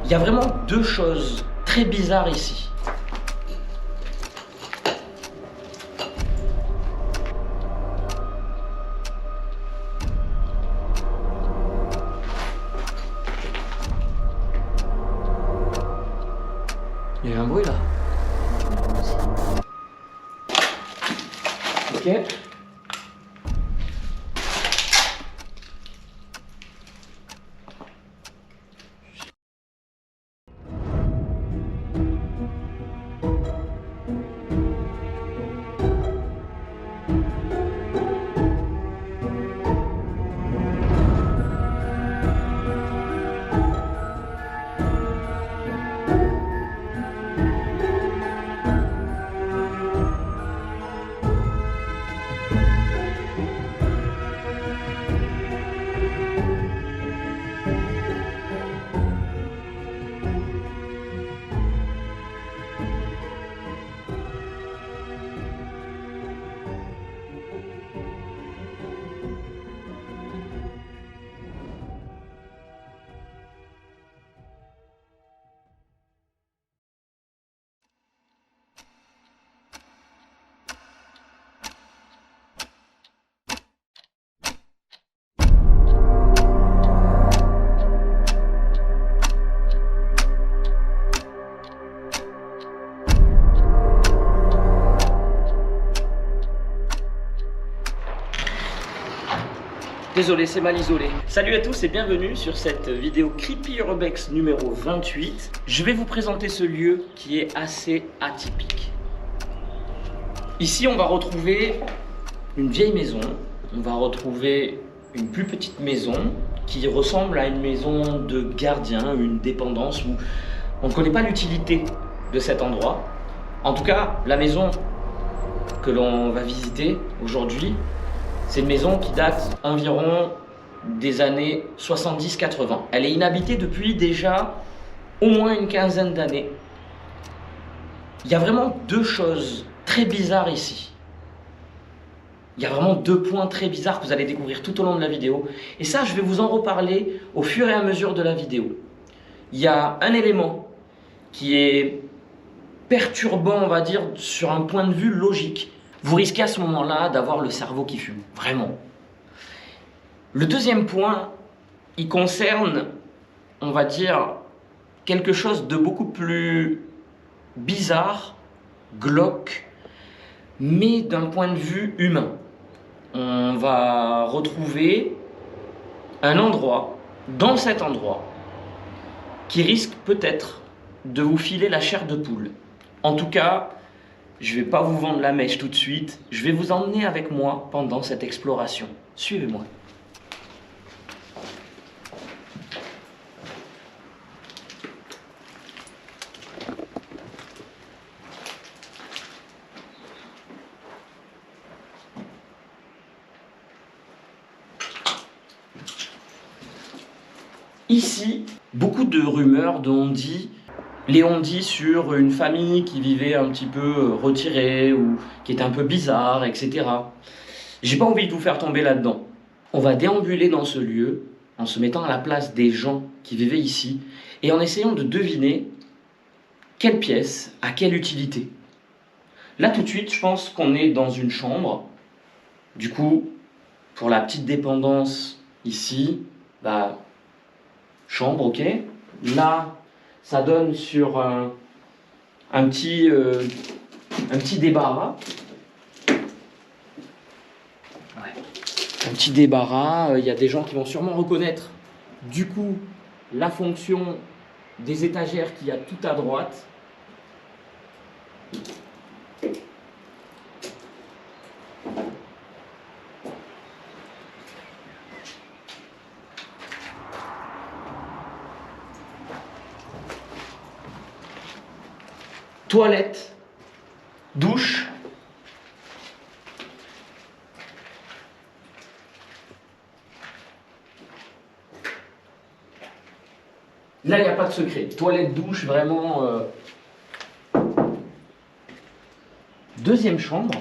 Il y a vraiment deux choses très bizarres ici. Il y a eu un bruit là. Ok. Désolé, c'est mal isolé. Salut à tous et bienvenue sur cette vidéo Creepy Urbex numéro 28. Je vais vous présenter ce lieu qui est assez atypique. Ici, on va retrouver une vieille maison. On va retrouver une plus petite maison qui ressemble à une maison de gardien, une dépendance où on ne connaît pas l'utilité de cet endroit. En tout cas, la maison que l'on va visiter aujourd'hui, c'est une maison qui date environ des années 70-80. Elle est inhabitée depuis déjà au moins une quinzaine d'années. Il y a vraiment deux choses très bizarres ici. Il y a vraiment deux points très bizarres que vous allez découvrir tout au long de la vidéo. Et ça, je vais vous en reparler au fur et à mesure de la vidéo. Il y a un élément qui est perturbant, on va dire, sur un point de vue logique. Vous risquez à ce moment-là d'avoir le cerveau qui fume, vraiment. Le deuxième point, il concerne, on va dire, quelque chose de beaucoup plus bizarre, glauque, mais d'un point de vue humain. On va retrouver un endroit, dans cet endroit, qui risque peut-être de vous filer la chair de poule. En tout cas, je ne vais pas vous vendre la mèche tout de suite, je vais vous emmener avec moi pendant cette exploration. Suivez-moi. Ici, beaucoup de rumeurs les on-dit sur une famille qui vivait un petit peu retirée ou qui était un peu bizarre, etc. J'ai pas envie de vous faire tomber là-dedans. On va déambuler dans ce lieu en se mettant à la place des gens qui vivaient ici et en essayant de deviner quelle pièce a quelle utilité. Là tout de suite, je pense qu'on est dans une chambre. Du coup, pour la petite dépendance ici, chambre, ok. Là, ça donne sur un petit débarras. Un petit débarras, il y a des gens qui vont sûrement reconnaître du coup la fonction des étagères qu'il y a tout à droite. Toilette, douche. Là, il n'y a pas de secret. Toilette, douche, vraiment. Deuxième chambre.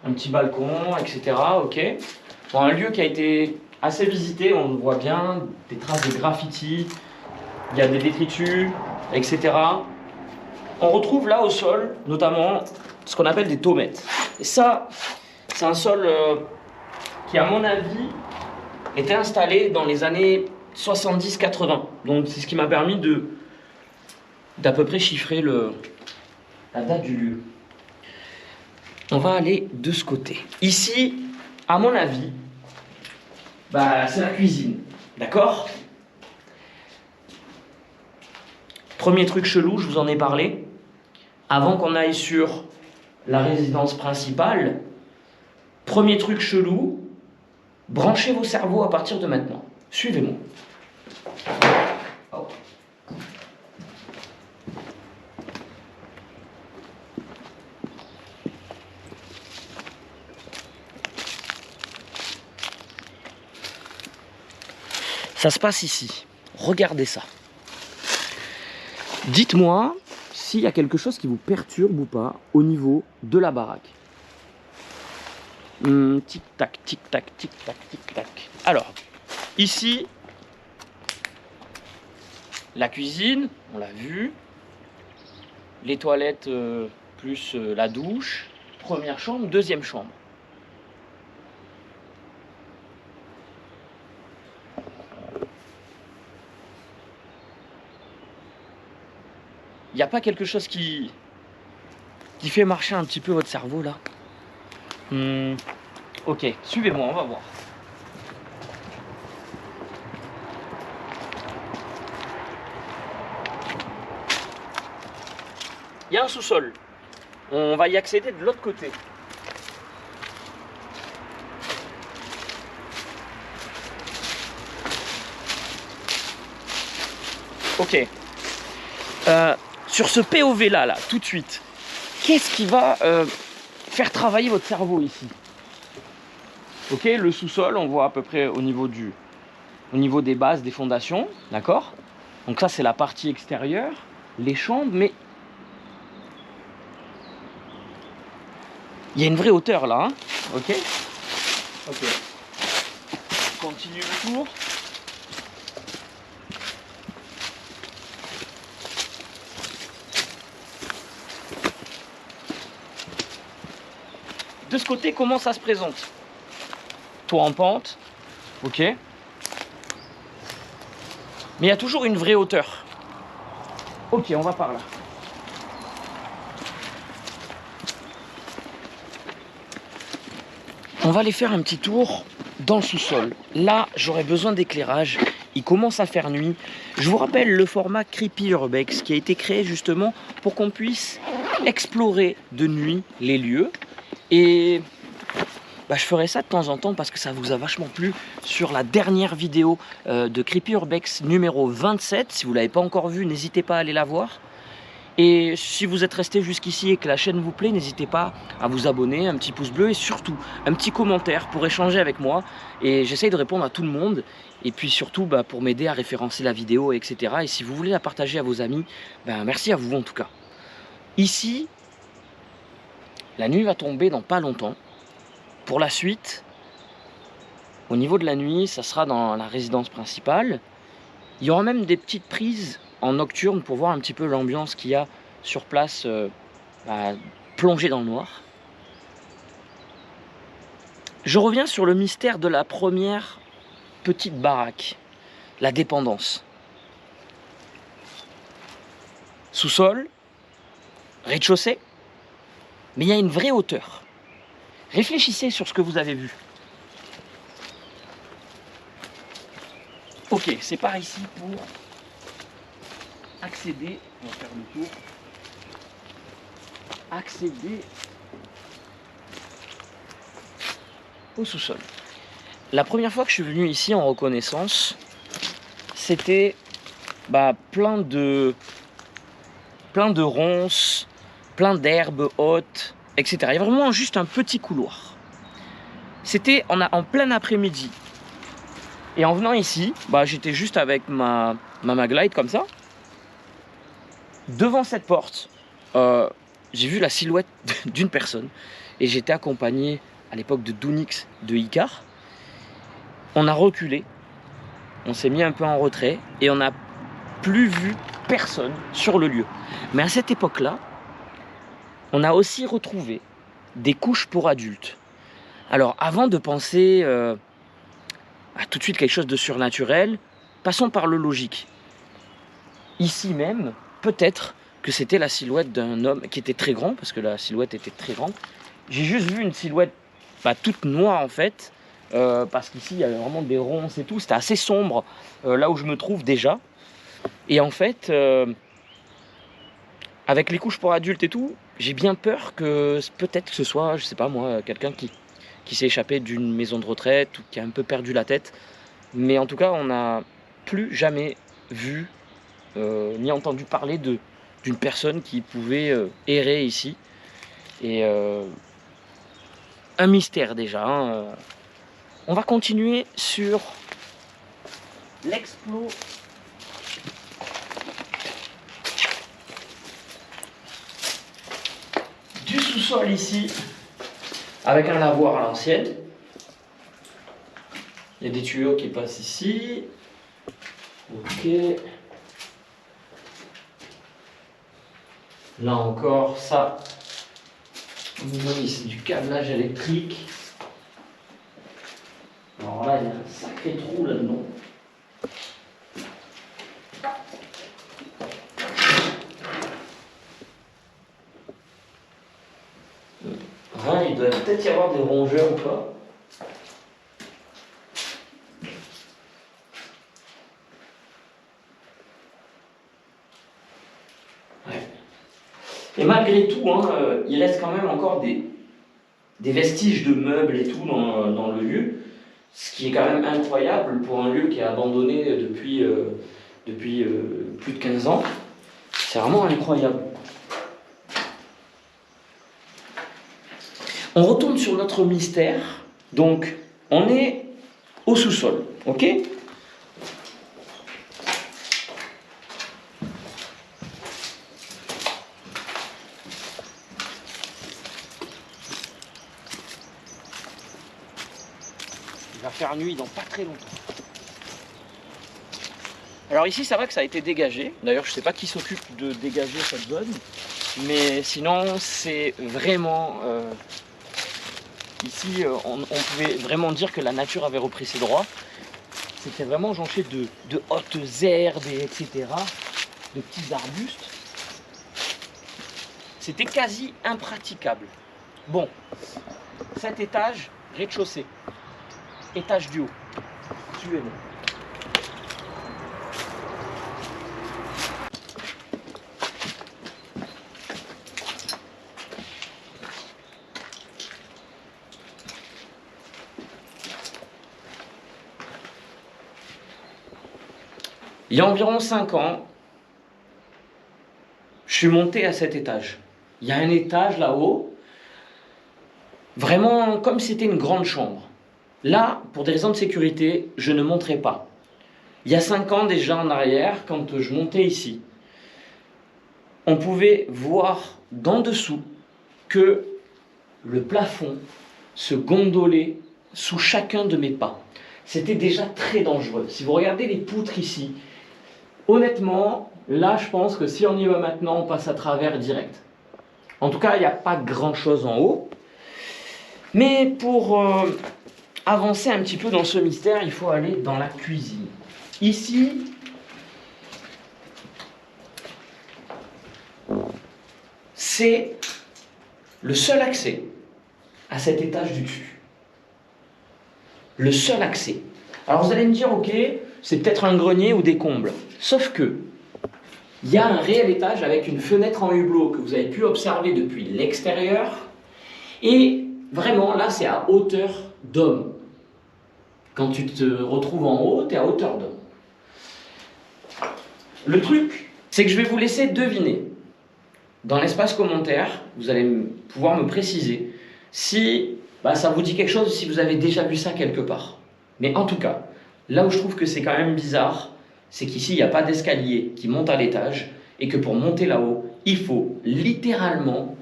un petit balcon, etc. Ok. Bon, un lieu qui a été assez visité, on le voit bien, des traces de graffiti, il y a des détritus, etc. On retrouve là au sol, notamment, ce qu'on appelle des tomettes. Et ça, c'est un sol qui, à mon avis, était installé dans les années 70-80. Donc c'est ce qui m'a permis d'à peu près chiffrer la date du lieu. On va aller de ce côté. Ici, à mon avis, c'est la cuisine. D'accord? Premier truc chelou, je vous en ai parlé. Avant qu'on aille sur la résidence principale, premier truc chelou, branchez vos cerveaux à partir de maintenant. Suivez-moi. Oh. Ça se passe ici. Regardez ça. Dites-moi s'il y a quelque chose qui vous perturbe ou pas au niveau de la baraque. Tic-tac, tic-tac, tic-tac, tic-tac. Alors, ici, la cuisine, on l'a vu. Les toilettes plus la douche. Première chambre, deuxième chambre. Il n'y a pas quelque chose qui fait marcher un petit peu votre cerveau là? Ok, suivez-moi, on va voir. Il y a un sous-sol. On va y accéder de l'autre côté. Ok. Sur ce POV là, tout de suite, qu'est-ce qui va faire travailler votre cerveau ici? Ok, le sous-sol, on voit à peu près au niveau des bases, des fondations, d'accord? Donc ça c'est la partie extérieure, les chambres, mais il y a une vraie hauteur là, hein? Ok. Ok. On continue le tour. De ce côté, comment ça se présente? Toit en pente, ok. Mais il y a toujours une vraie hauteur. Ok, on va par là. On va aller faire un petit tour dans le sous-sol. Là, j'aurais besoin d'éclairage. Il commence à faire nuit. Je vous rappelle le format Creepy Urbex qui a été créé justement pour qu'on puisse explorer de nuit les lieux. Et je ferai ça de temps en temps parce que ça vous a vachement plu sur la dernière vidéo de Creepy Urbex numéro 27. Si vous ne l'avez pas encore vue, n'hésitez pas à aller la voir. Et si vous êtes resté jusqu'ici et que la chaîne vous plaît, n'hésitez pas à vous abonner, un petit pouce bleu et surtout un petit commentaire pour échanger avec moi. Et j'essaye de répondre à tout le monde. Et puis surtout pour m'aider à référencer la vidéo, etc. Et si vous voulez la partager à vos amis, merci à vous en tout cas. Ici, la nuit va tomber dans pas longtemps. Pour la suite, au niveau de la nuit, ça sera dans la résidence principale. Il y aura même des petites prises en nocturne pour voir un petit peu l'ambiance qu'il y a sur place, plongée dans le noir. Je reviens sur le mystère de la première petite baraque, la dépendance. Sous-sol, rez-de-chaussée, mais il y a une vraie hauteur. Réfléchissez sur ce que vous avez vu. Ok, c'est par ici pour accéder, on va faire le tour, accéder au sous-sol. La première fois que je suis venu ici en reconnaissance, c'était plein de ronces, plein d'herbes hautes, etc. Il y a vraiment juste un petit couloir. C'était en plein après-midi. Et en venant ici, j'étais juste avec ma Maglite comme ça. Devant cette porte, j'ai vu la silhouette d'une personne et j'étais accompagné à l'époque de Doonix de Icar. On a reculé, on s'est mis un peu en retrait et on n'a plus vu personne sur le lieu. Mais à cette époque-là, on a aussi retrouvé des couches pour adultes. Alors avant de penser à tout de suite quelque chose de surnaturel, passons par le logique. Ici même, peut-être que c'était la silhouette d'un homme qui était très grand, parce que la silhouette était très grande. J'ai juste vu une silhouette toute noire en fait, parce qu'ici il y avait vraiment des ronces et tout, c'était assez sombre là où je me trouve déjà. Et en fait, avec les couches pour adultes et tout, j'ai bien peur que peut-être que ce soit, je sais pas moi, quelqu'un qui s'est échappé d'une maison de retraite ou qui a un peu perdu la tête. Mais en tout cas, on n'a plus jamais vu ni entendu parler d'une personne qui pouvait errer ici. Et un mystère déjà. Hein. On va continuer sur l'explo du sous-sol ici, avec un lavoir à l'ancienne. Il y a des tuyaux qui passent ici. Ok. Là encore, ça, c'est du câblage électrique. Alors là, il y a un sacré trou là-dedans. Il doit peut-être y avoir des rongeurs ou pas. Ouais. Et malgré tout, hein, il reste quand même encore des vestiges de meubles et tout dans le lieu, ce qui est quand même incroyable pour un lieu qui est abandonné depuis plus de 15 ans. C'est vraiment incroyable. On retourne sur notre mystère. Donc, on est au sous-sol, ok ? Il va faire nuit dans pas très longtemps. Alors ici, ça va que ça a été dégagé. D'ailleurs, je ne sais pas qui s'occupe de dégager cette zone. Mais sinon, c'est vraiment... ici, on pouvait vraiment dire que la nature avait repris ses droits. C'était vraiment jonché de hautes herbes, etc. De petits arbustes. C'était quasi impraticable. Bon, cet étage, rez-de-chaussée. Étage du haut. Suivez-moi. Il y a environ 5 ans, je suis monté à cet étage. Il y a un étage là-haut, vraiment comme si c'était une grande chambre. Là, pour des raisons de sécurité, je ne monterai pas. Il y a 5 ans déjà en arrière, quand je montais ici, on pouvait voir d'en dessous que le plafond se gondolait sous chacun de mes pas. C'était déjà très dangereux. Si vous regardez les poutres ici, honnêtement, là je pense que si on y va maintenant, on passe à travers direct. En tout cas, il n'y a pas grand-chose en haut. Mais pour avancer un petit peu dans ce mystère, il faut aller dans la cuisine. Ici, c'est le seul accès à cet étage du dessus. Le seul accès. Alors vous allez me dire, ok, c'est peut-être un grenier ou des combles. Sauf que, il y a un réel étage avec une fenêtre en hublot que vous avez pu observer depuis l'extérieur. Et vraiment, là, c'est à hauteur d'homme. Quand tu te retrouves en haut, tu es à hauteur d'homme. Le truc, c'est que je vais vous laisser deviner. Dans l'espace commentaire, vous allez pouvoir me préciser si ça vous dit quelque chose, si vous avez déjà vu ça quelque part. Mais en tout cas, là où je trouve que c'est quand même bizarre, c'est qu'ici, il n'y a pas d'escalier qui monte à l'étage et que pour monter là-haut, il faut littéralement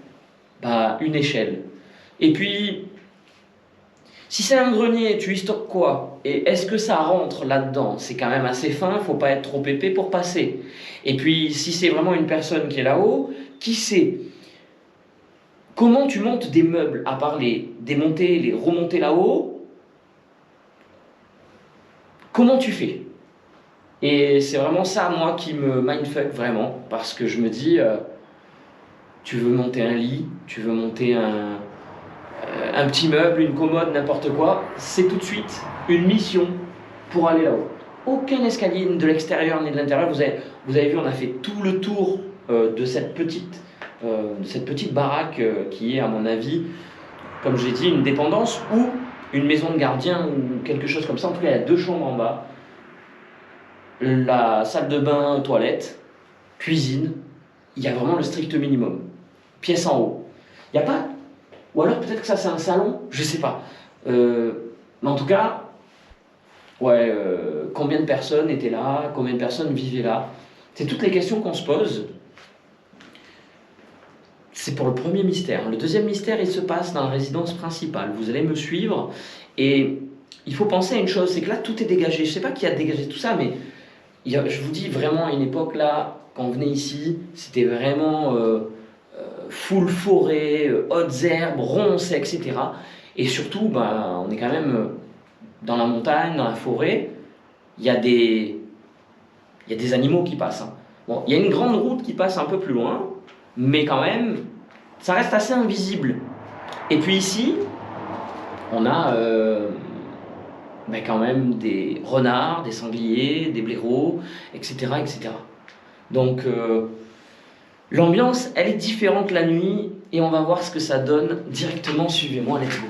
une échelle. Et puis, si c'est un grenier, tu y stockes quoi? Et est-ce que ça rentre là-dedans? C'est quand même assez fin, faut pas être trop épais pour passer. Et puis, si c'est vraiment une personne qui est là-haut, qui sait? Comment tu montes des meubles, à part les démonter, les remonter là-haut? Comment tu fais? Et c'est vraiment ça, moi, qui me mindfuck vraiment, parce que je me dis, tu veux monter un lit, tu veux monter un petit meuble, une commode, n'importe quoi, c'est tout de suite une mission pour aller là-haut. Aucun escalier ni de l'extérieur ni de l'intérieur. Vous avez vu, on a fait tout le tour de cette petite baraque qui est, à mon avis, comme j'ai dit, une dépendance ou une maison de gardien ou quelque chose comme ça. En tout cas, il y a 2 chambres en bas, la salle de bain, toilette, cuisine. Il y a vraiment le strict minimum. Pièce en haut. Il n'y a pas. Ou alors peut-être que ça c'est un salon, je sais pas. Mais en tout cas, ouais, combien de personnes étaient là, combien de personnes vivaient là? C'est toutes les questions qu'on se pose. C'est pour le premier mystère. Le deuxième mystère, il se passe dans la résidence principale. Vous allez me suivre. Et il faut penser à une chose, c'est que là, tout est dégagé. Je sais pas qui a dégagé tout ça, mais je vous dis vraiment, à une époque là, quand on venait ici, c'était vraiment full forêt, hautes herbes, ronces, etc. Et surtout, ben, on est quand même dans la montagne, dans la forêt. Il y a des, il y a des animaux qui passent. Hein. Bon, il y a une grande route qui passe un peu plus loin, mais quand même, ça reste assez invisible. Et puis ici, on a ben quand même des renards, des sangliers, des blaireaux, etc. etc. Donc, l'ambiance, elle est différente la nuit et on va voir ce que ça donne directement. Suivez-moi, let's go.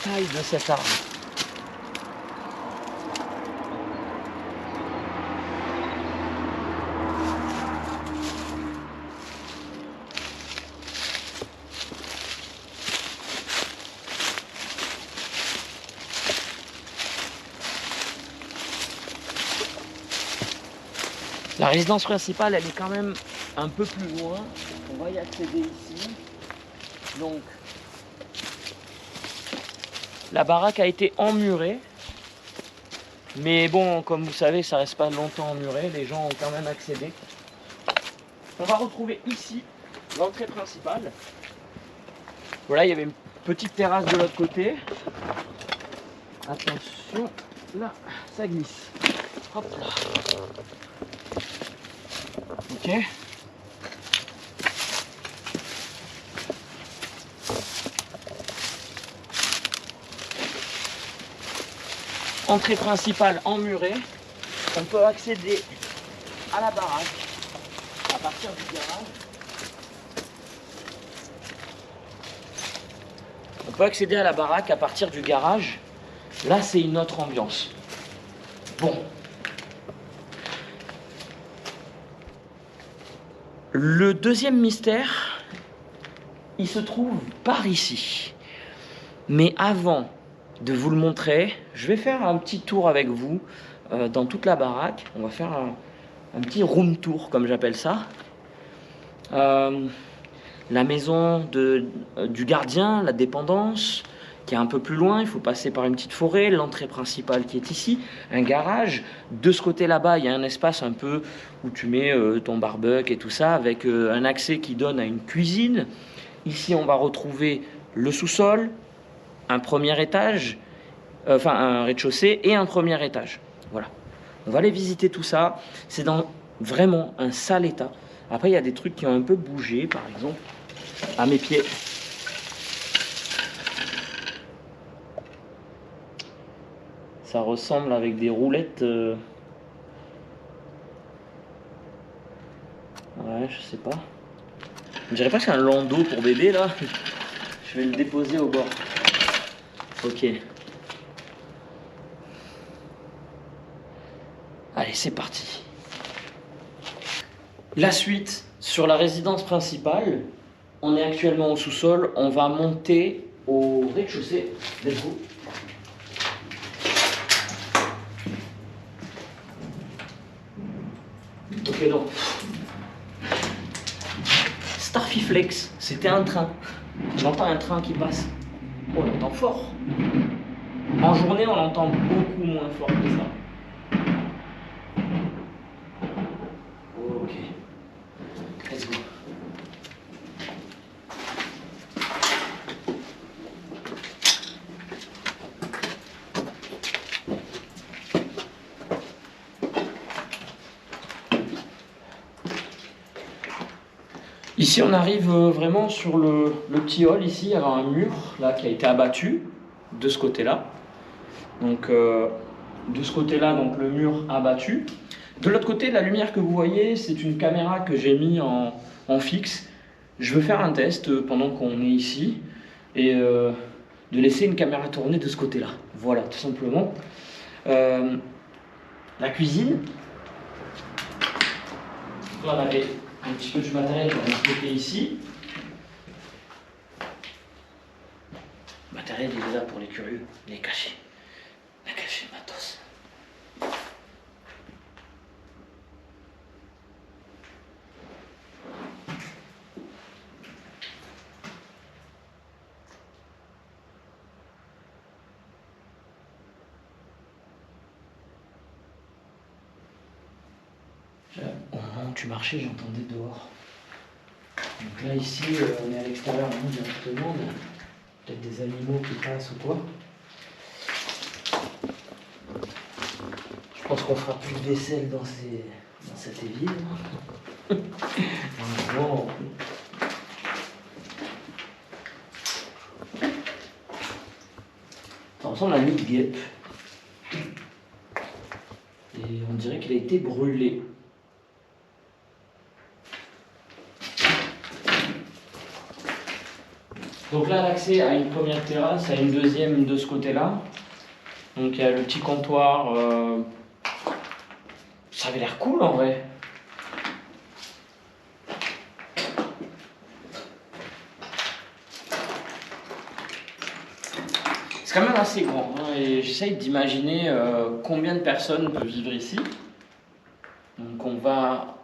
taille de cet arbre. La résidence principale, elle est quand même un peu plus loin. On va y accéder ici. Donc, la baraque a été emmurée. Mais bon, comme vous savez, ça reste pas longtemps emmuré. Les gens ont quand même accédé. On va retrouver ici l'entrée principale. Voilà, il y avait une petite terrasse de l'autre côté. Attention, là, ça glisse. Hop là. Ok. Entrée principale emmurée. On peut accéder à la baraque à partir du garage. On peut accéder à la baraque à partir du garage. Là, c'est une autre ambiance. Bon. Le deuxième mystère, il se trouve par ici. Mais avant de vous le montrer, je vais faire un petit tour avec vous dans toute la baraque. On va faire un petit room tour, comme j'appelle ça. La maison du gardien, la dépendance, qui est un peu plus loin, il faut passer par une petite forêt, l'entrée principale qui est ici, un garage. De ce côté là-bas, il y a un espace un peu où tu mets ton barbecue et tout ça, avec un accès qui donne à une cuisine. Ici, on va retrouver le sous-sol, un premier étage, enfin un rez-de-chaussée et un premier étage. Voilà. On va aller visiter tout ça. C'est dans vraiment un sale état. Après, il y a des trucs qui ont un peu bougé, par exemple, à mes pieds. Ça ressemble avec des roulettes. Ouais, je sais pas. Je dirais pas que c'est un landau pour bébé là. Je vais le déposer au bord. Ok. Allez, c'est parti. La suite sur la résidence principale. On est actuellement au sous-sol. On va monter au rez-de-chaussée. Let's go. Ok, donc. Starfiflex, c'était un train. J'entends un train qui passe. On l'entend fort. En journée, on l'entend beaucoup moins fort que ça. Ok. Let's go. Ici, on arrive vraiment sur le petit hall. Ici, il y avait un mur là, qui a été abattu de ce côté-là. Donc, de ce côté-là, donc le mur abattu. De l'autre côté, la lumière que vous voyez, c'est une caméra que j'ai mis en fixe. Je veux faire un test pendant qu'on est ici et de laisser une caméra tourner de ce côté-là. Voilà, tout simplement. La cuisine. Là, on avait un petit peu du matériel qu'on a stocké ici. Le matériel il est là pour les curieux, les cacher. Les cacher le matos. Au moment où tu marchais, j'entendais dehors. Donc là, ici, on est à l'extérieur, nous, directement. Peut-être des animaux qui passent ou quoi. Je pense qu'on fera plus de vaisselle dans cet évier. Bon. Ça ressemble à un nid de guêpe. Et on dirait qu'il a été brûlé. Donc là, l'accès à une première terrasse, à une deuxième de ce côté-là. Donc il y a le petit comptoir. Ça avait l'air cool en vrai. C'est quand même assez grand, hein, et j'essaye d'imaginer combien de personnes peuvent vivre ici. Donc on va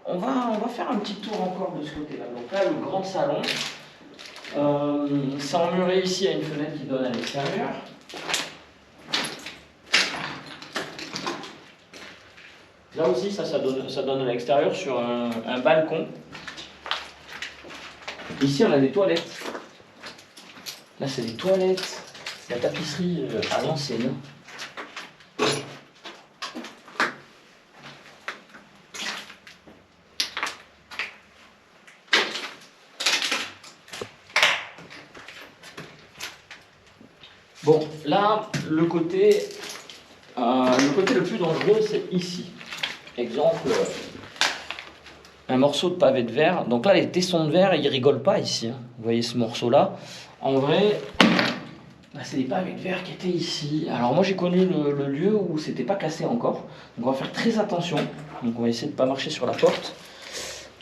faire un petit tour encore de ce côté-là. Donc là, le grand salon. C'est emmuré ici à une fenêtre qui donne à l'extérieur. Là aussi, ça donne à l'extérieur sur un balcon. Ici, on a des toilettes. Là, c'est des toilettes. La tapisserie à l'ancienne. Bon, là, le côté le plus dangereux, c'est ici. Exemple, un morceau de pavé de verre. Donc là, les tessons de verre, ils rigolent pas ici. Hein. Vous voyez ce morceau-là. En vrai, bah, c'est des pavés de verre qui étaient ici. Alors moi, j'ai connu le lieu où c'était pas cassé encore. Donc on va faire très attention. Donc on va essayer de pas marcher sur la porte.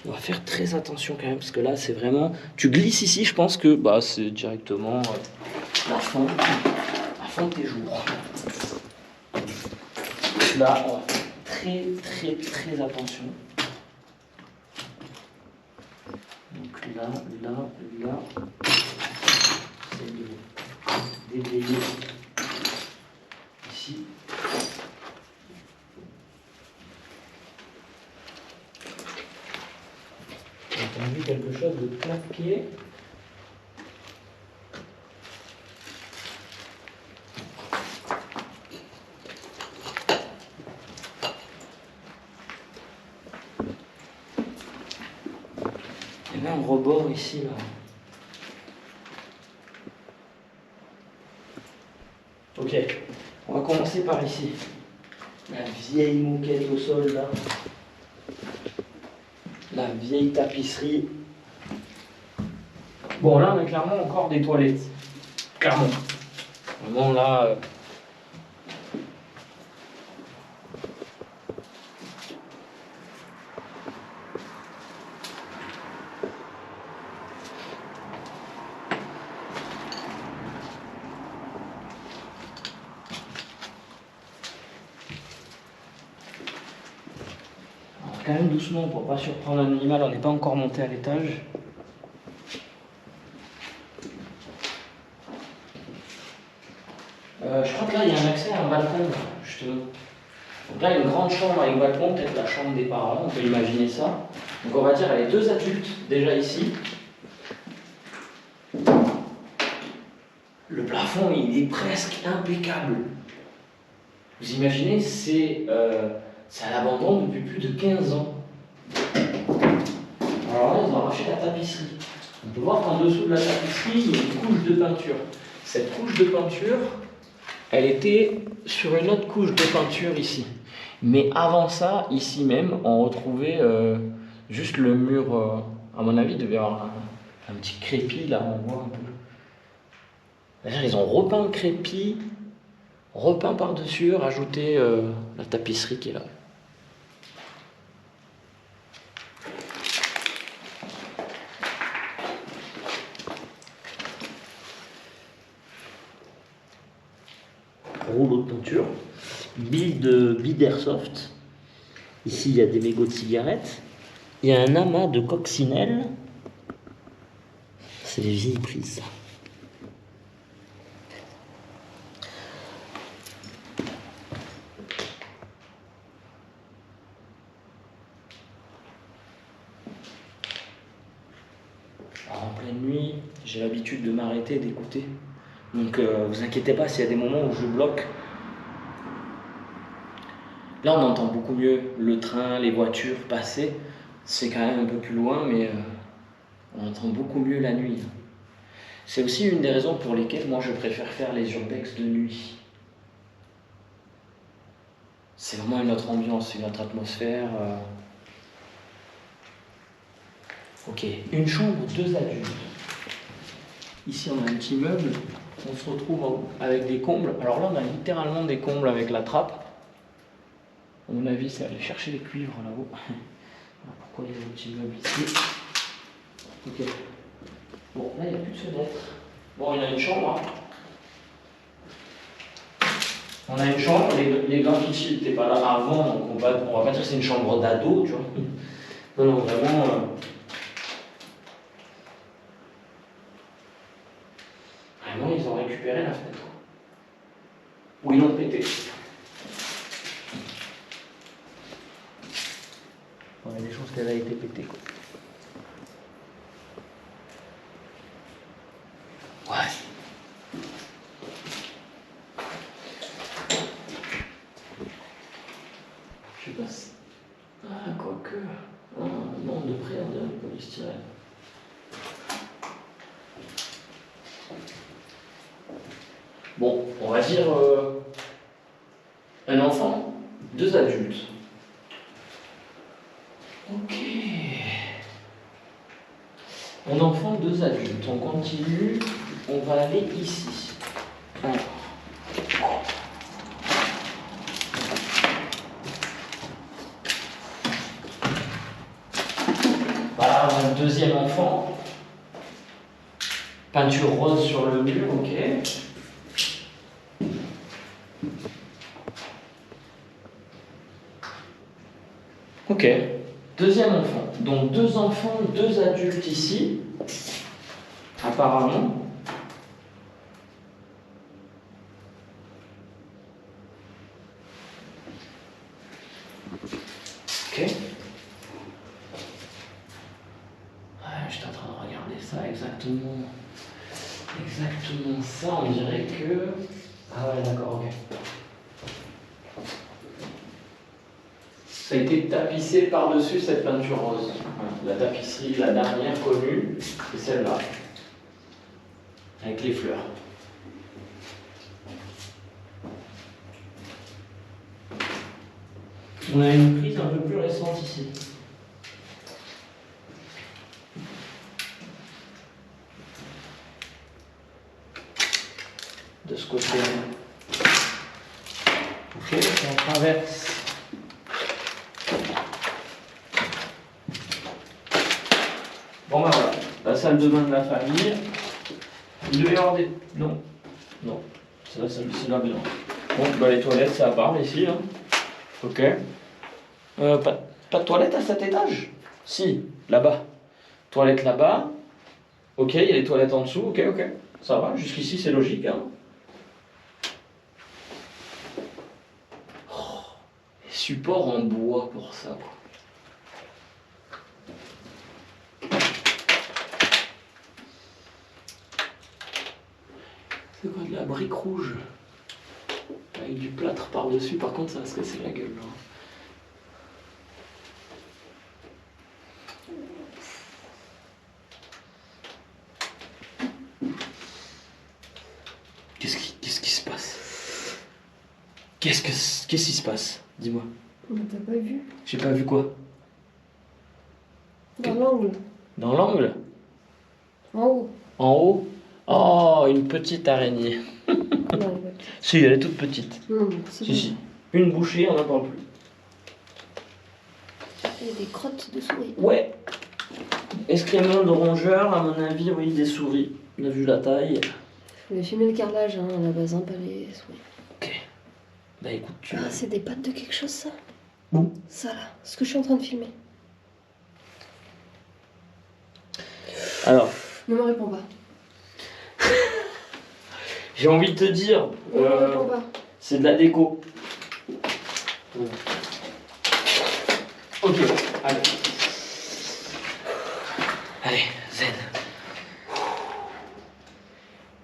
On va faire très attention quand même, parce que là, c'est vraiment... Tu glisses ici, je pense que bah, c'est directement la fin de tes jours. Là, on va faire très attention. Donc là, c'est de déblayer ici. J'ai entendu quelque chose de claquer. Il y avait un rebord ici, là. Ok, on va commencer par ici. La vieille moquette au sol, là. La vieille tapisserie. Bon, là, on a clairement encore des toilettes. Clairement. Vraiment, là... Quand même doucement pour pas surprendre un animal, on n'est pas encore monté à l'étage. Je crois que là il y a un accès à un balcon, justement. Donc là il y a une grande chambre avec balcon, peut-être la chambre des parents, on peut imaginer ça. Donc on va dire les deux adultes déjà ici. Le plafond il est presque impeccable. Vous imaginez, c'est à l'abandon depuis plus de 15 ans. Alors là, ils ont arraché la tapisserie. On peut voir qu'en dessous de la tapisserie, il y a une couche de peinture. Cette couche de peinture, elle était sur une autre couche de peinture ici. Mais avant ça, ici même, on retrouvait juste le mur, à mon avis, il devait y avoir un petit crépi, là, on voit un peu. D'ailleurs, ils ont repeint le crépi, repeint par-dessus, rajouté la tapisserie qui est là. Rouleau de peinture, bille d'airsoft. Ici, il y a des mégots de cigarettes. Il y a un amas de coccinelles. C'est les vieilles prises. Alors, en pleine nuit, j'ai l'habitude de m'arrêter et d'écouter. Donc vous inquiétez pas s'il y a des moments où je bloque. Là on entend beaucoup mieux le train, les voitures passer. C'est quand même un peu plus loin, mais on entend beaucoup mieux la nuit. C'est aussi une des raisons pour lesquelles moi je préfère faire les urbex de nuit. C'est vraiment une autre ambiance, une autre atmosphère. Ok, une chambre, deux adultes. Ici, on a un petit meuble. On se retrouve avec des combles. Alors là, on a littéralement des combles avec la trappe. À mon avis, c'est aller chercher les cuivres là-haut. Pourquoi il y a un petit meuble ici? Ok. Bon, là, il n'y a plus de fenêtre. Bon, il y a une chambre. On a une chambre. Les graffitis n'étaient pas là avant, donc on va pas dire que c'est une chambre d'ado, tu vois. Non, non, vraiment. Vraiment, ils ont récupéré la fenêtre. Ou ils l'ont pété. Il y a des choses qu'elle a été pétée, quoi. Ouais. Je sais pas si... Ah, quoique... Ah, non, de près, on dirait le polystyrène. Bon, on va dire... un enfant, 2 adultes. Ok. Un enfant, 2 adultes. On continue. On va aller ici. Voilà, un deuxième enfant. Peinture rose sur le mur, ok. Ok. Deuxième enfant. Donc 2 enfants, 2 adultes ici. Apparemment. Ok. Ouais, j'étais en train de regarder ça exactement. Exactement ça, on dirait que... Ah ouais, d'accord, ok. Ça a été tapissé par-dessus cette peinture rose. La tapisserie, la dernière connue, c'est celle-là. Avec les fleurs. On a une prise un peu plus récente ici. De ce côté-là. Ok, on traverse. Bon ben voilà, la salle de bain de la famille. Il devait y avoir des... Non, non, c'est la salle de bain. Bon, bah les toilettes c'est à part ici. Hein. Ok. Pas de toilette à cet étage? Si, là-bas. Toilette là-bas. Ok, il y a les toilettes en dessous. Ok, ok. Ça va, jusqu'ici c'est logique. Hein. Oh, les supports en bois pour ça, quoi. C'est quoi de la brique rouge? Avec du plâtre par-dessus, par contre ça va se casser la gueule là. Qu'est-ce qui se passe? Qu'est-ce qui se passe? Dis-moi. T'as pas vu? J'ai pas vu quoi? Dans l'angle. Dans l'angle? En haut. En haut? Oh, une petite araignée. Non, Si, elle est toute petite. non, c'est Si, si. Une bouchée, on n'en parle plus. Il y a des crottes de souris. Ouais. Excréments de rongeurs, à mon avis, oui, des souris. On a vu la taille. Je voulais filmer le carrelage hein, à la base, hein, pas les souris. Ok. Bah écoute, tu Ah, c'est des pattes de quelque chose ça? Où? Ça là, ce que je suis en train de filmer. Alors, Ne me réponds pas. j'ai envie de te dire, Ne me réponds pas. c'est de la déco. Ok, allez. Allez, zen.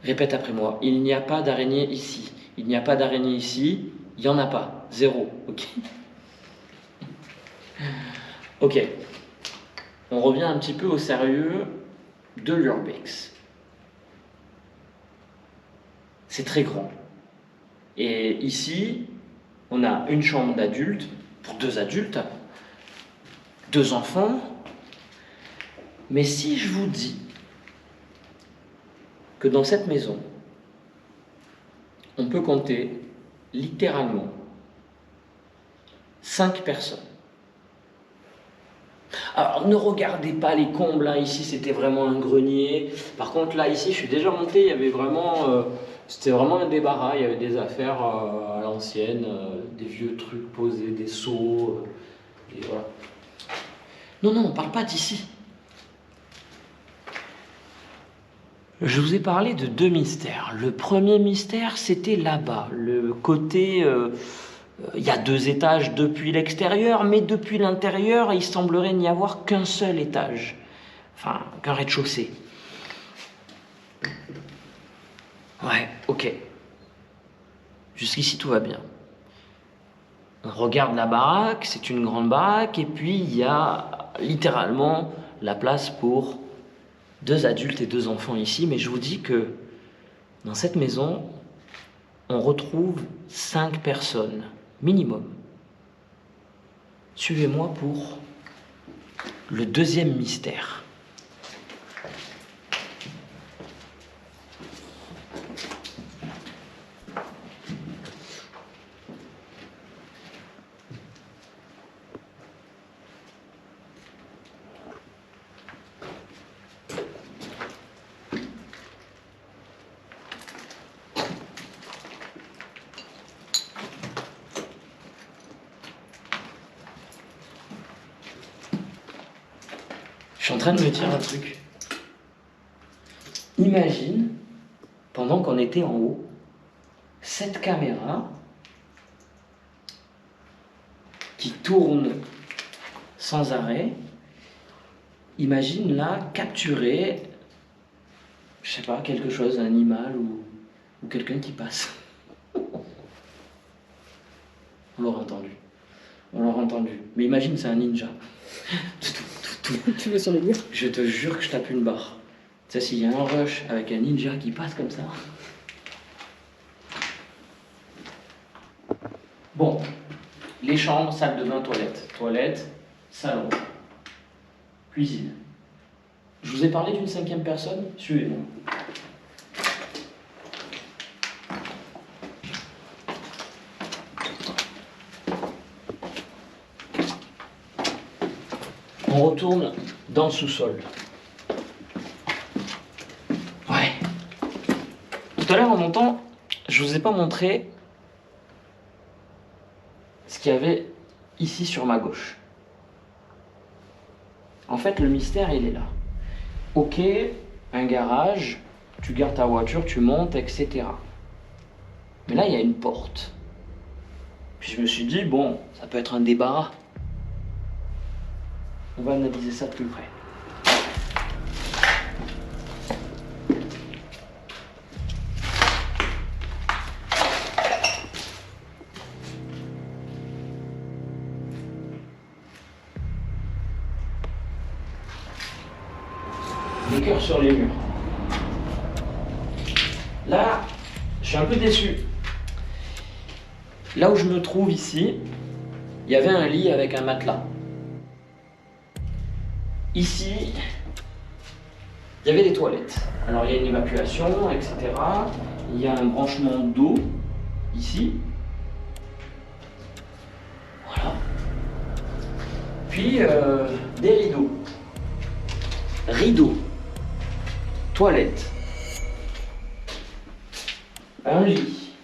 Répète après moi. Il n'y a pas d'araignée ici. Il n'y a pas d'araignée ici. Il n'y en a pas. 0. Ok. Ok. On revient un petit peu au sérieux de l'urbex. C'est très grand. Et ici, on a une chambre d'adulte pour 2 adultes, 2 enfants. Mais si je vous dis que dans cette maison, on peut compter littéralement 5 personnes. Alors ne regardez pas les combles, hein. Ici c'était vraiment un grenier. Par contre là ici je suis déjà monté, il y avait vraiment, c'était vraiment un débarras, il y avait des affaires à l'ancienne, des vieux trucs posés, des seaux, et voilà. Non, on ne parle pas d'ici. Je vous ai parlé de 2 mystères. Le premier mystère, c'était là-bas, le côté... il y a 2 étages depuis l'extérieur, mais depuis l'intérieur, il semblerait n'y avoir qu'un seul étage. Enfin, qu'un rez-de-chaussée. Ouais, ok. Jusqu'ici, tout va bien. On regarde la baraque, c'est une grande baraque, et puis il y a littéralement la place pour 2 adultes et 2 enfants ici, mais je vous dis que dans cette maison, on retrouve 5 personnes, minimum. Suivez-moi pour le deuxième mystère. Je suis en train de me dire un truc. Imagine, pendant qu'on était en haut, cette caméra qui tourne sans arrêt, imagine là capturer, je sais pas, quelque chose, un animal ou quelqu'un qui passe. On l'aura entendu. On l'aura entendu. Mais imagine, c'est un ninja. Tu veux sur les murs? Je te jure que je tape une barre. Tu sais, s'il y a un rush avec un ninja qui passe comme ça. Bon, les chambres, salle de bain, toilette. Toilette, salon, cuisine. Je vous ai parlé d'une 5e personne, suivez-moi. On retourne dans le sous-sol. Ouais. Tout à l'heure en montant, je vous ai pas montré ce qu'il y avait ici sur ma gauche. En fait, le mystère, il est là. Ok, un garage, tu gardes ta voiture, tu montes, etc. Mais là, il y a une porte. Puis je me suis dit, bon, ça peut être un débarras. On va analyser ça de plus près. Des cœurs sur les murs. Là, je suis un peu déçu. Là où je me trouve ici, il y avait un lit avec un matelas. Ici, il y avait des toilettes. Alors il y a une évacuation, etc. Il y a un branchement d'eau, ici. Voilà. Puis des rideaux. Rideaux. Toilettes. Un lit.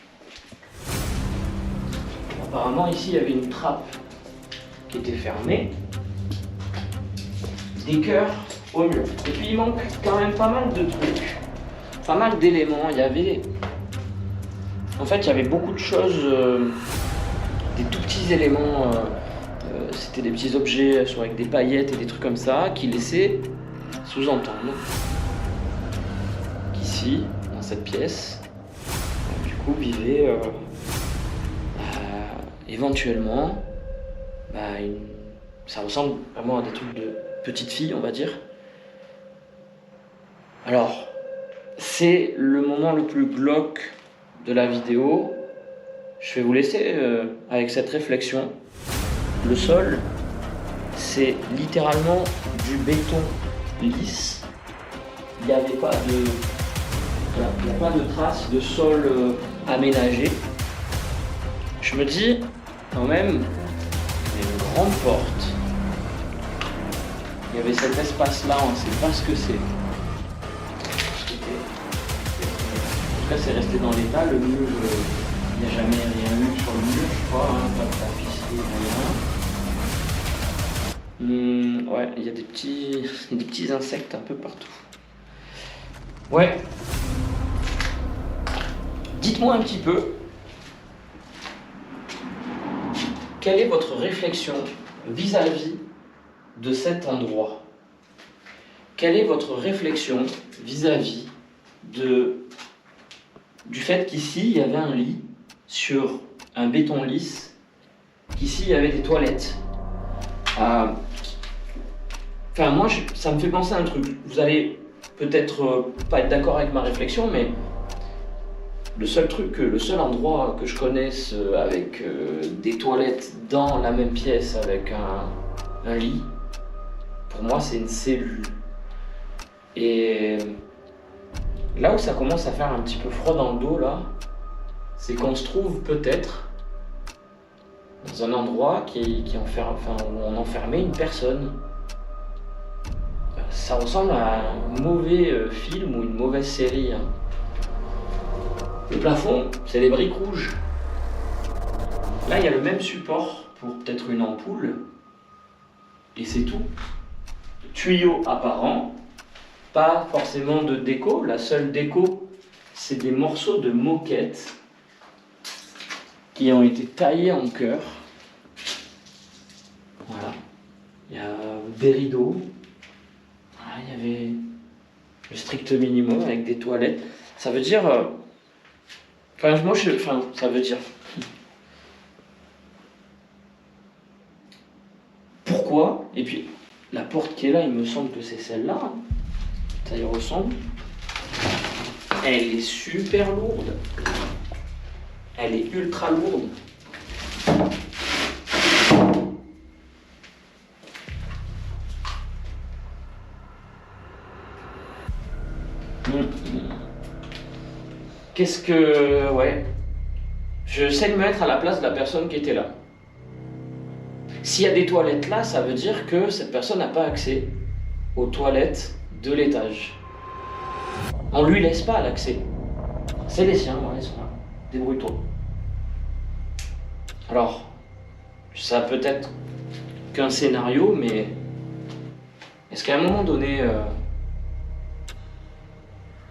Apparemment ici il y avait une trappe qui était fermée. Des cœurs au mur. Et puis il manque quand même pas mal de trucs, pas mal d'éléments. Il y avait beaucoup de choses, des tout petits éléments, c'était des petits objets avec des paillettes et des trucs comme ça qui laissaient sous-entendre qu'ici, dans cette pièce, du coup vivait éventuellement ça ressemble vraiment à des trucs de petite fille, on va dire. Alors, c'est le moment le plus glauque de la vidéo. Je vais vous laisser avec cette réflexion. Le sol, c'est littéralement du béton lisse. Il n'y avait pas Voilà, il n'y a pas de traces de sol aménagé. Je me dis, quand même, il y a une grande porte. Il y avait cet espace-là, on ne sait pas ce que c'est. En tout cas, c'est resté dans l'état. Le mur, il n'y a jamais rien eu sur le mur, je crois. Hein, pas de tapisserie, rien. Ouais, il y a des petits insectes un peu partout. Ouais. Dites-moi un petit peu, quelle est votre réflexion vis-à-vis de cet endroit? Quelle est votre réflexion vis-à-vis du fait qu'ici, il y avait un lit sur un béton lisse, qu'ici, il y avait des toilettes? Enfin, moi, ça me fait penser à un truc. Vous allez peut-être pas être d'accord avec ma réflexion, mais le seul endroit que je connaisse avec des toilettes dans la même pièce avec un lit, pour moi, c'est une cellule. Et là où ça commence à faire un petit peu froid dans le dos, là, c'est qu'on se trouve peut-être dans un endroit où on enfermait une personne. Ça ressemble à un mauvais film ou une mauvaise série. Hein. Le plafond, c'est des briques rouges. Là, il y a le même support pour peut-être une ampoule. Et c'est tout. Tuyau apparent, pas forcément de déco. La seule déco, c'est des morceaux de moquette qui ont été taillés en cœur. Voilà. Il y a des rideaux. Voilà, il y avait le strict minimum avec des toilettes. Ça veut dire... ça veut dire... Pourquoi? Et puis, la porte qui est là, il me semble que c'est celle-là. Hein. Ça y ressemble. Elle est super lourde. Elle est ultra lourde. Qu'est-ce que... Ouais. Je sais me mettre à la place de la personne qui était là. S'il y a des toilettes là, ça veut dire que cette personne n'a pas accès aux toilettes de l'étage. On lui laisse pas l'accès. C'est les siens, ouais, ils sont là. Débrouille-toi. Alors, ça peut être qu'un scénario, mais est-ce qu'à un moment donné...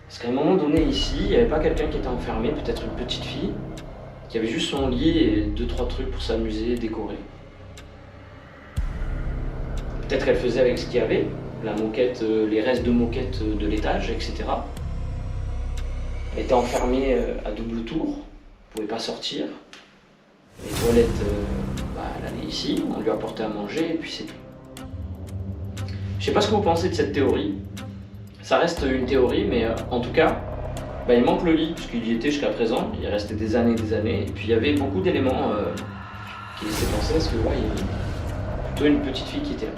Parce qu'à un moment donné ici, il n'y avait pas quelqu'un qui était enfermé, peut-être une petite fille, qui avait juste son lit et 2-3 trucs pour s'amuser, décorer. Peut-être qu'elle faisait avec ce qu'il y avait, la moquette, les restes de moquette de l'étage, etc. Elle était enfermée à double tour, elle ne pouvait pas sortir. Les toilettes, elle allait ici, on lui apportait à manger et puis c'est tout. Je ne sais pas ce que vous pensez de cette théorie. Ça reste une théorie, mais en tout cas, il manque le lit, puisqu'il y était jusqu'à présent, il restait des années, et puis il y avait beaucoup d'éléments qui laissaient penser à ce que il y avait plutôt une petite fille qui était là.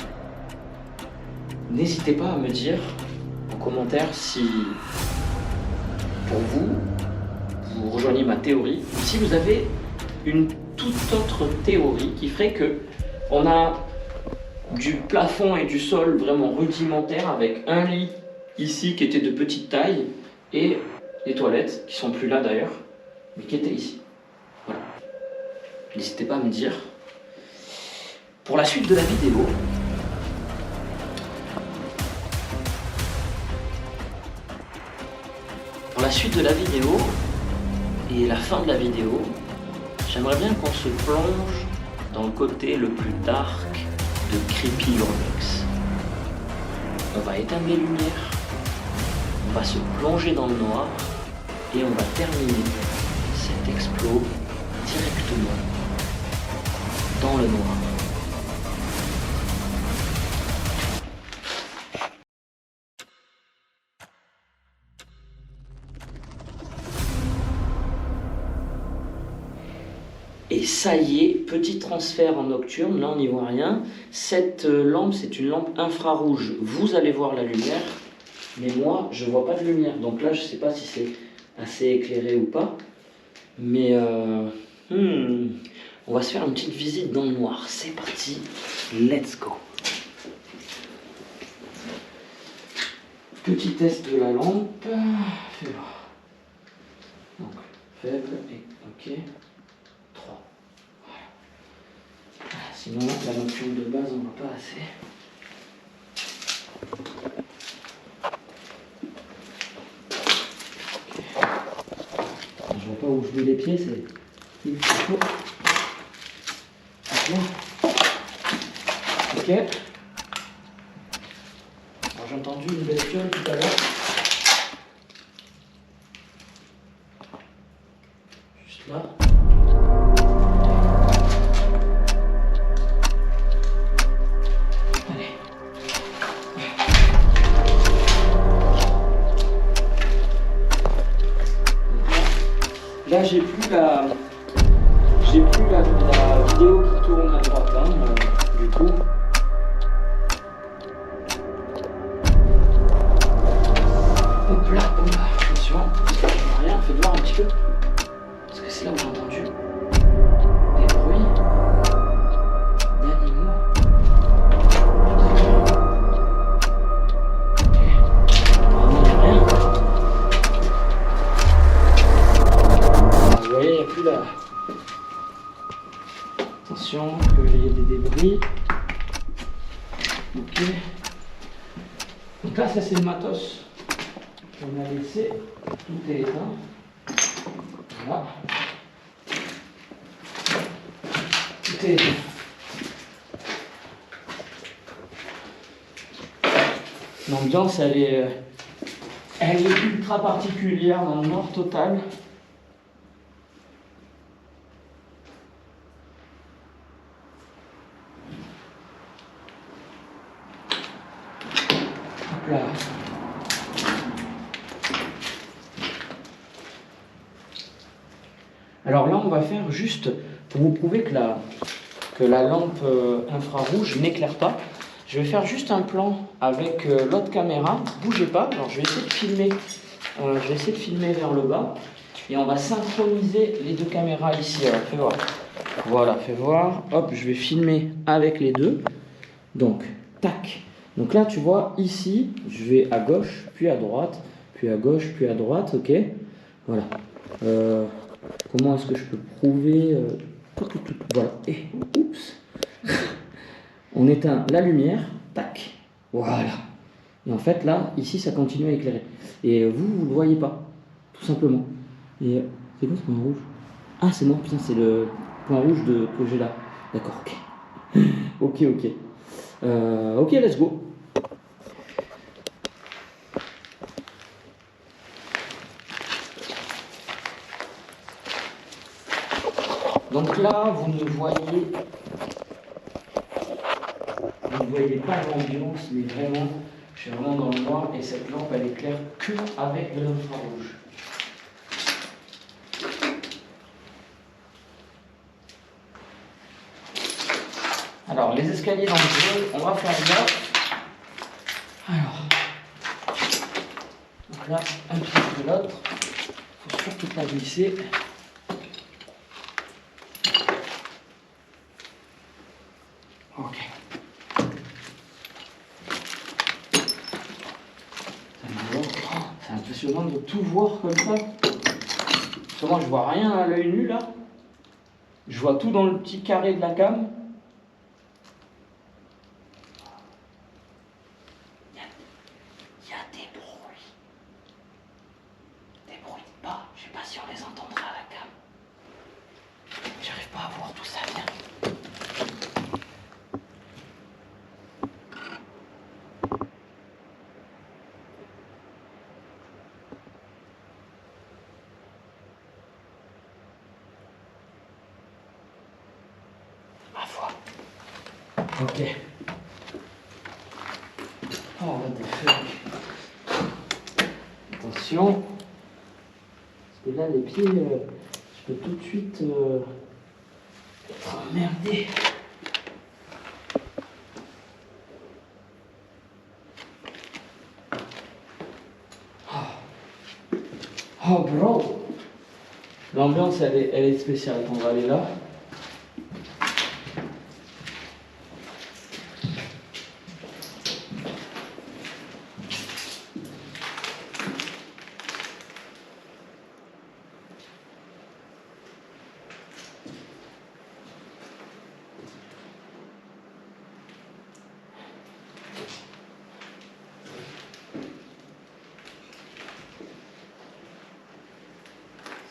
N'hésitez pas à me dire en commentaire si, pour vous, vous rejoignez ma théorie, ou si vous avez une toute autre théorie qui ferait que on a du plafond et du sol vraiment rudimentaire avec un lit ici qui était de petite taille et les toilettes qui sont plus là d'ailleurs mais qui étaient ici. Voilà. N'hésitez pas à me dire. Pour la suite de la vidéo, et la fin de la vidéo, j'aimerais bien qu'on se plonge dans le côté le plus dark de Creepy Urbex. On va éteindre les lumières, on va se plonger dans le noir et on va terminer cet explo directement dans le noir. Et ça y est, petit transfert en nocturne, là on n'y voit rien. Cette lampe, c'est une lampe infrarouge. Vous allez voir la lumière, Mais moi, je vois pas de lumière. Donc là, je sais pas si c'est assez éclairé ou pas. Mais on va se faire une petite visite dans le noir. C'est parti, let's go. Petit test de la lampe. Fais voir. Donc, faible et ok. 3. Voilà. Sinon, la nocturne de base, on voit pas assez. Je vois pas où je mets les pieds, c'est chaud. Ok. Alors j'ai entendu une bestiole tout à l'heure. Juste là. Allez. Là j'ai plus la vidéo qui tourne à droite, hein, du coup. Hop là, attention, je vois rien, fais voir un petit peu. Parce que c'est là où j'ai entendu des bruits d'animaux. Vraiment, il n'y a rien. Vous voyez, il n'y a plus la... Attention, qu'il y ait des débris. Ok. Donc là, ça c'est le matos qu'on a laissé. Tout est éteint. Voilà. Tout est éteint. L'ambiance, elle est ultra particulière dans le noir total. Là. Alors là, on va faire juste pour vous prouver que la lampe infrarouge n'éclaire pas. Je vais faire juste un plan avec l'autre caméra. Bougez pas. Alors je vais essayer de filmer. Je vais essayer de filmer vers le bas et on va synchroniser les deux caméras ici. Alors fais voir. Voilà, fais voir. Hop, je vais filmer avec les deux. Donc, tac. Donc là, tu vois, ici, je vais à gauche, puis à droite, puis à gauche, puis à droite, ok. Voilà. Comment est-ce que je peux prouver voilà. Et, oups. On éteint la lumière, tac. Voilà. Et en fait, là, ici, ça continue à éclairer. Et vous ne le voyez pas, tout simplement. Et c'est quoi ce point rouge? Ah, c'est moi, putain, c'est le point rouge que j'ai là. D'accord, ok. Ok. Ok, let's go. Donc là, vous ne voyez pas l'ambiance, mais vraiment, je suis vraiment dans le noir et cette lampe, elle éclaire que avec de l'infrarouge. Alors, les escaliers dangereux, on va faire gaffe. Alors, donc là, un pied de l'autre. Il faut surtout pas glisser. Ok. C'est impressionnant de tout voir comme ça. Parce que moi, je vois rien à l'œil nu là. Je vois tout dans le petit carré de la cam. Il y a des bruits. Des bruits de pas. Je sais pas si on les entendra à la cam. J'arrive pas à voir d'où ça vient. Ma foi. Ok. Oh, what the fuck. Attention. Parce que là, les pieds, je peux tout de suite être emmerdé. Oh bro! L'ambiance elle est spéciale, on va aller là.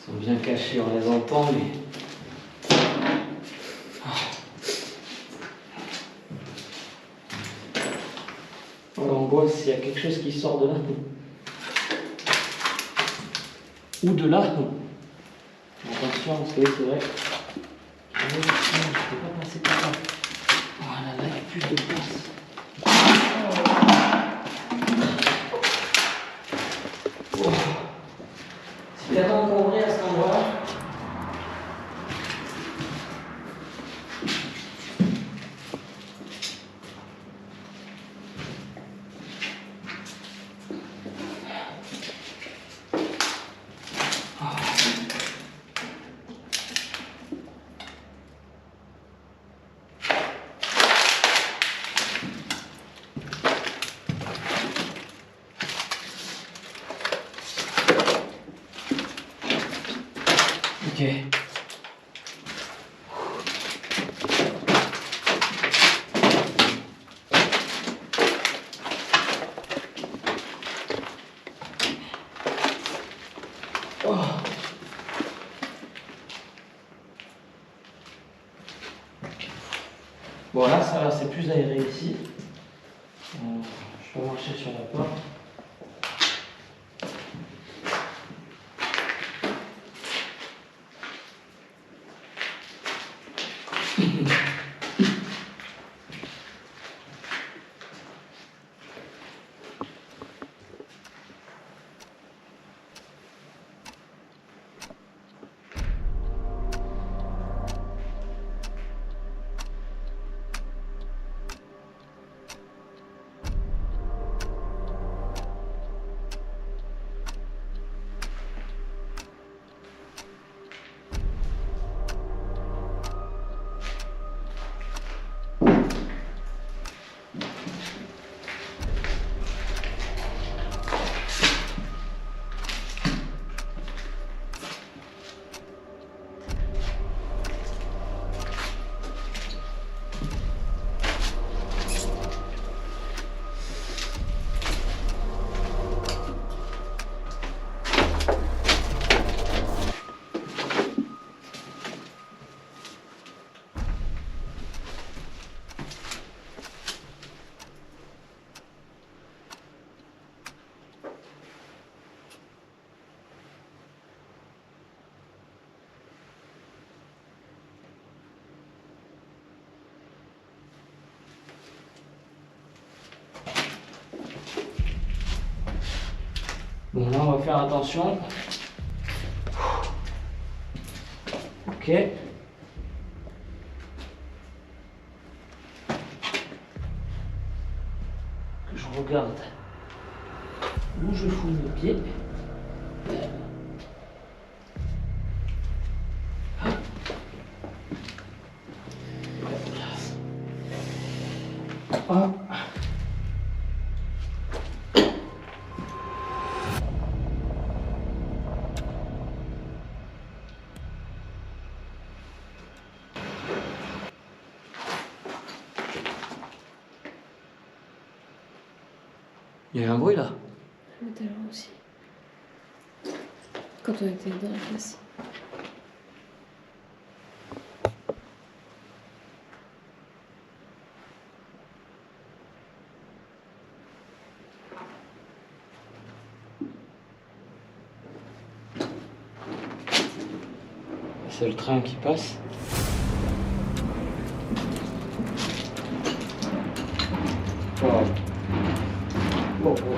Ils sont bien cachés, on les entend, mais... Oh, l'angoisse, s'il y a quelque chose qui sort de là. Ou de là. Attention, parce que oui, c'est vrai. Je ne peux pas passer par là. Voilà, là, il y a plus de place. Oh. C'est tellement encombré à cet endroit-là. Ok. Oh. Bon là ça va, c'est plus aéré ici. Je peux marcher sur la porte. Bon, là, on va faire attention. Ok. Que je regarde où je fous mes pieds. Ah. Il y a eu un bruit là. Mais tout à l'heure aussi. Quand on était dans la classe. C'est le train qui passe. Wow. Oh, oh.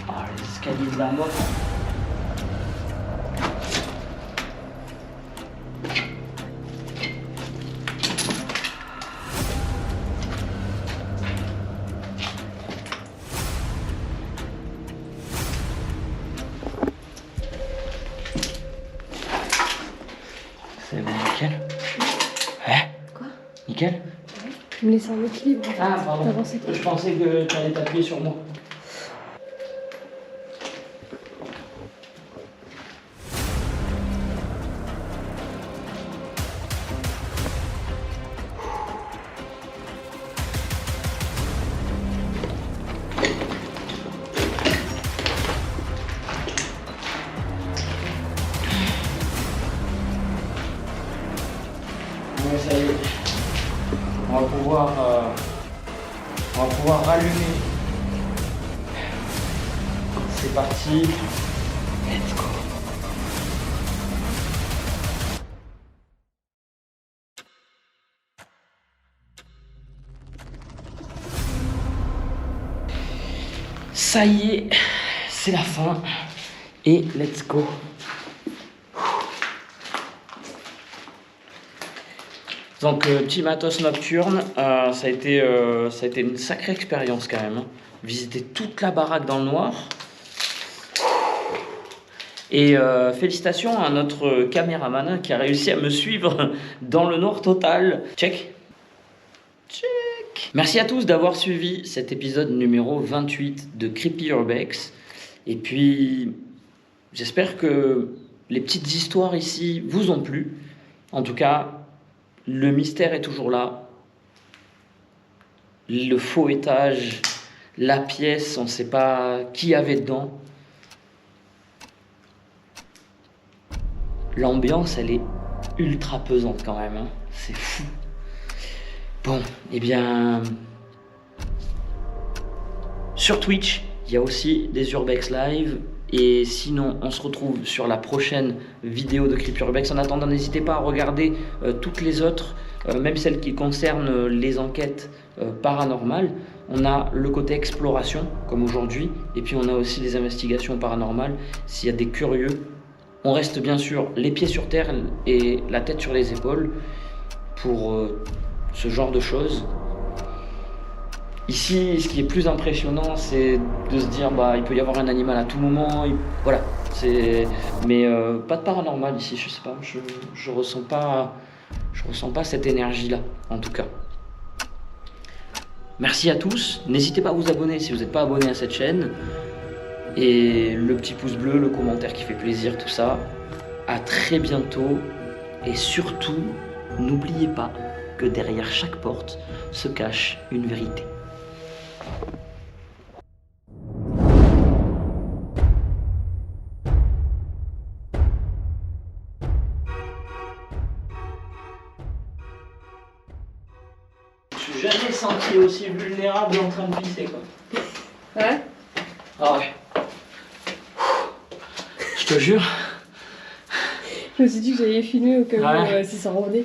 Ah, les escaliers de la mort. nickel. Tu me laisses un équilibre. Ah, pardon. T'avances. Je pensais que tu allais t'appuyer sur moi. Ouais, ça y est. On va pouvoir rallumer. C'est parti. Let's go. Ça y est, c'est la fin. Et let's go. Donc petit matos nocturne, ça a été une sacrée expérience quand même. Hein. Visiter toute la baraque dans le noir. Et félicitations à notre caméraman qui a réussi à me suivre dans le noir total. Check. Check. Merci à tous d'avoir suivi cet épisode numéro 28 de Creepy Urbex. Et puis, j'espère que les petites histoires ici vous ont plu. En tout cas, le mystère est toujours là. Le faux étage, la pièce, on ne sait pas qui y avait dedans. L'ambiance, elle est ultra pesante quand même. Hein. C'est fou. Bon, eh bien... Sur Twitch, il y a aussi des Urbex Live. Et sinon, on se retrouve sur la prochaine vidéo de Creepy Urbex. En attendant, n'hésitez pas à regarder toutes les autres, même celles qui concernent les enquêtes paranormales. On a le côté exploration, comme aujourd'hui, et puis on a aussi les investigations paranormales. S'il y a des curieux, on reste bien sûr les pieds sur terre et la tête sur les épaules pour ce genre de choses. Ici, ce qui est plus impressionnant, c'est de se dire il peut y avoir un animal à tout moment. Voilà, mais pas de paranormal ici. Je sais pas, je ressens pas cette énergie-là, en tout cas. Merci à tous. N'hésitez pas à vous abonner si vous n'êtes pas abonné à cette chaîne. Et le petit pouce bleu, le commentaire qui fait plaisir, tout ça. À très bientôt. Et surtout, n'oubliez pas que derrière chaque porte se cache une vérité. Je suis jamais senti aussi vulnérable en train de pisser, quoi. Ouais. Ah ouais. Je te jure. Je me suis dit que j'allais filmer au cas où Ouais. si ça revenait.